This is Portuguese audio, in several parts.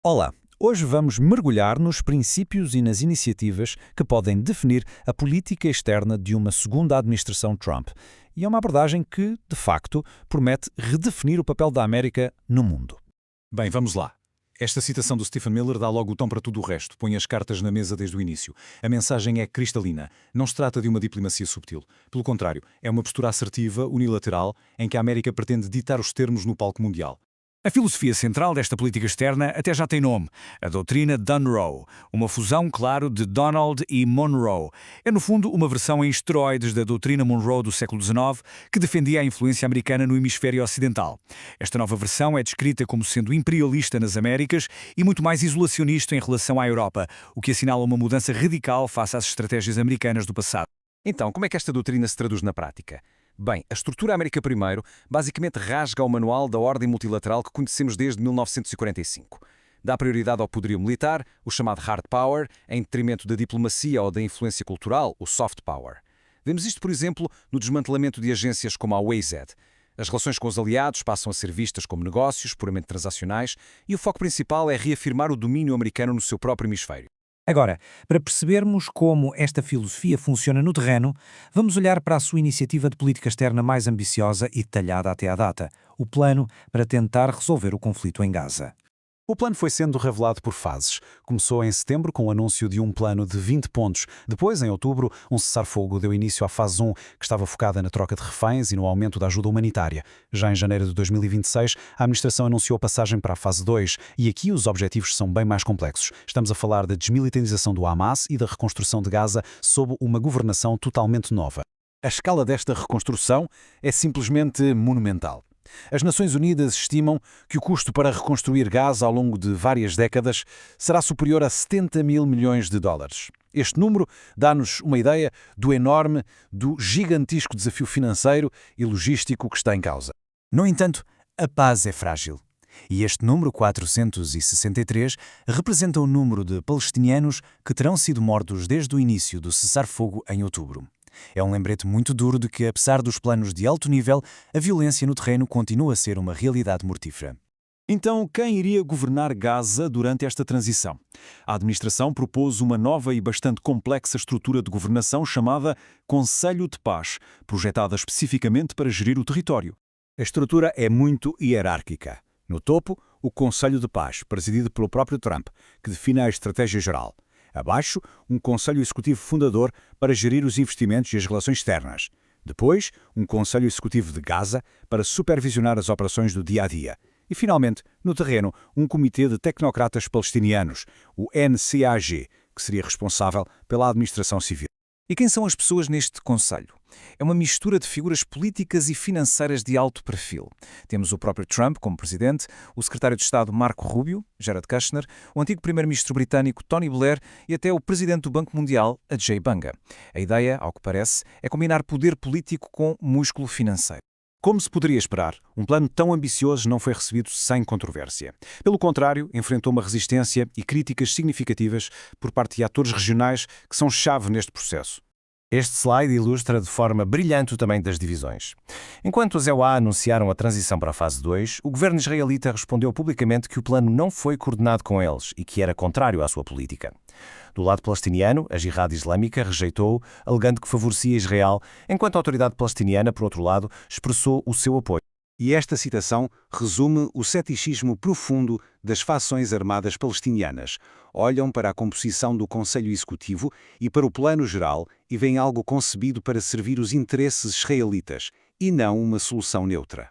Olá! Hoje vamos mergulhar nos princípios e nas iniciativas que podem definir a política externa de uma segunda administração Trump. E é uma abordagem que, de facto, promete redefinir o papel da América no mundo. Bem, vamos lá. Esta citação do Stephen Miller dá logo o tom para tudo o resto, põe as cartas na mesa desde o início. A mensagem é cristalina. Não se trata de uma diplomacia subtil. Pelo contrário, é uma postura assertiva, unilateral, em que a América pretende ditar os termos no palco mundial. A filosofia central desta política externa até já tem nome, a doutrina Dunroe, uma fusão, claro, de Donald e Monroe. É, no fundo, uma versão em esteroides da doutrina Monroe do século XIX, que defendia a influência americana no hemisfério ocidental. Esta nova versão é descrita como sendo imperialista nas Américas e muito mais isolacionista em relação à Europa, o que assinala uma mudança radical face às estratégias americanas do passado. Então, como é que esta doutrina se traduz na prática? Bem, a estrutura América I basicamente rasga o manual da ordem multilateral que conhecemos desde 1945. Dá prioridade ao poderio militar, o chamado hard power, em detrimento da diplomacia ou da influência cultural, o soft power. Vemos isto, por exemplo, no desmantelamento de agências como a OAZ. As relações com os aliados passam a ser vistas como negócios puramente transacionais e o foco principal é reafirmar o domínio americano no seu próprio hemisfério. Agora, para percebermos como esta filosofia funciona no terreno, vamos olhar para a sua iniciativa de política externa mais ambiciosa e detalhada até à data, o plano para tentar resolver o conflito em Gaza. O plano foi sendo revelado por fases. Começou em setembro com o anúncio de um plano de 20 pontos. Depois, em outubro, um cessar-fogo deu início à fase 1, que estava focada na troca de reféns e no aumento da ajuda humanitária. Já em janeiro de 2026, a administração anunciou a passagem para a fase 2, e aqui os objetivos são bem mais complexos. Estamos a falar da desmilitarização do Hamas e da reconstrução de Gaza sob uma governação totalmente nova. A escala desta reconstrução é simplesmente monumental. As Nações Unidas estimam que o custo para reconstruir Gaza ao longo de várias décadas será superior a 70 mil milhões de dólares. Este número dá-nos uma ideia do enorme, do gigantesco desafio financeiro e logístico que está em causa. No entanto, a paz é frágil. E este número 463 representa o número de palestinianos que terão sido mortos desde o início do cessar-fogo em outubro. É um lembrete muito duro de que, apesar dos planos de alto nível, a violência no terreno continua a ser uma realidade mortífera. Então, quem iria governar Gaza durante esta transição? A administração propôs uma nova e bastante complexa estrutura de governação chamada Conselho de Paz, projetada especificamente para gerir o território. A estrutura é muito hierárquica. No topo, o Conselho de Paz, presidido pelo próprio Trump, que define a estratégia geral. Abaixo, um Conselho Executivo fundador para gerir os investimentos e as relações externas. Depois, um Conselho Executivo de Gaza para supervisionar as operações do dia-a-dia. E, finalmente, no terreno, um comitê de tecnocratas palestinianos, o NCAG, que seria responsável pela administração civil. E quem são as pessoas neste Conselho? É uma mistura de figuras políticas e financeiras de alto perfil. Temos o próprio Trump como presidente, o secretário de Estado Marco Rubio, Jared Kushner, o antigo primeiro-ministro britânico Tony Blair e até o presidente do Banco Mundial, Ajay Banga. A ideia, ao que parece, é combinar poder político com músculo financeiro. Como se poderia esperar, um plano tão ambicioso não foi recebido sem controvérsia. Pelo contrário, enfrentou uma resistência e críticas significativas por parte de atores regionais que são chave neste processo. Este slide ilustra de forma brilhante o tamanho das divisões. Enquanto os EUA anunciaram a transição para a fase 2, o governo israelita respondeu publicamente que o plano não foi coordenado com eles e que era contrário à sua política. Do lado palestiniano, a Jihad Islâmica rejeitou-o, alegando que favorecia Israel, enquanto a autoridade palestiniana, por outro lado, expressou o seu apoio. E esta citação resume o ceticismo profundo das facções armadas palestinianas. Olham para a composição do Conselho Executivo e para o plano geral e veem algo concebido para servir os interesses israelitas, e não uma solução neutra.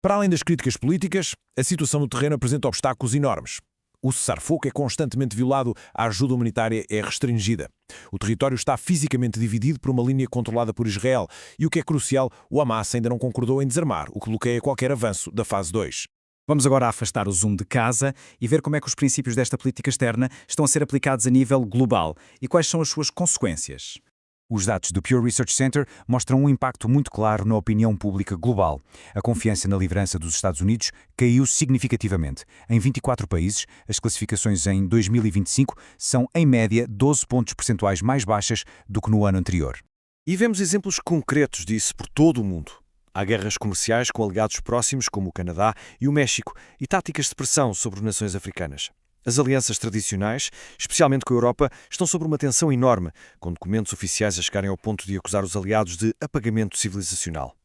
Para além das críticas políticas, a situação no terreno apresenta obstáculos enormes. O cessar-fogo é constantemente violado, a ajuda humanitária é restringida. O território está fisicamente dividido por uma linha controlada por Israel e, o que é crucial, o Hamas ainda não concordou em desarmar, o que bloqueia qualquer avanço da fase 2. Vamos agora afastar o zoom de casa e ver como é que os princípios desta política externa estão a ser aplicados a nível global e quais são as suas consequências. Os dados do Pew Research Center mostram um impacto muito claro na opinião pública global. A confiança na liderança dos Estados Unidos caiu significativamente. Em 24 países, as classificações em 2025 são, em média, 12 pontos percentuais mais baixas do que no ano anterior. E vemos exemplos concretos disso por todo o mundo. Há guerras comerciais com aliados próximos como o Canadá e o México e táticas de pressão sobre nações africanas. As alianças tradicionais, especialmente com a Europa, estão sob uma tensão enorme, com documentos oficiais a chegarem ao ponto de acusar os aliados de apagamento civilizacional.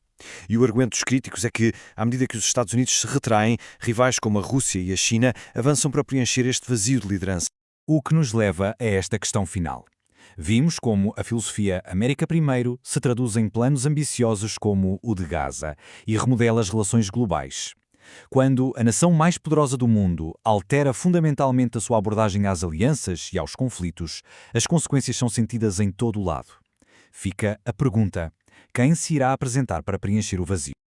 E o argumento dos críticos é que, à medida que os Estados Unidos se retraem, rivais como a Rússia e a China avançam para preencher este vazio de liderança. O que nos leva a esta questão final. Vimos como a filosofia América Primeiro se traduz em planos ambiciosos como o de Gaza e remodela as relações globais. Quando a nação mais poderosa do mundo altera fundamentalmente a sua abordagem às alianças e aos conflitos, as consequências são sentidas em todo o lado. Fica a pergunta: quem se irá apresentar para preencher o vazio?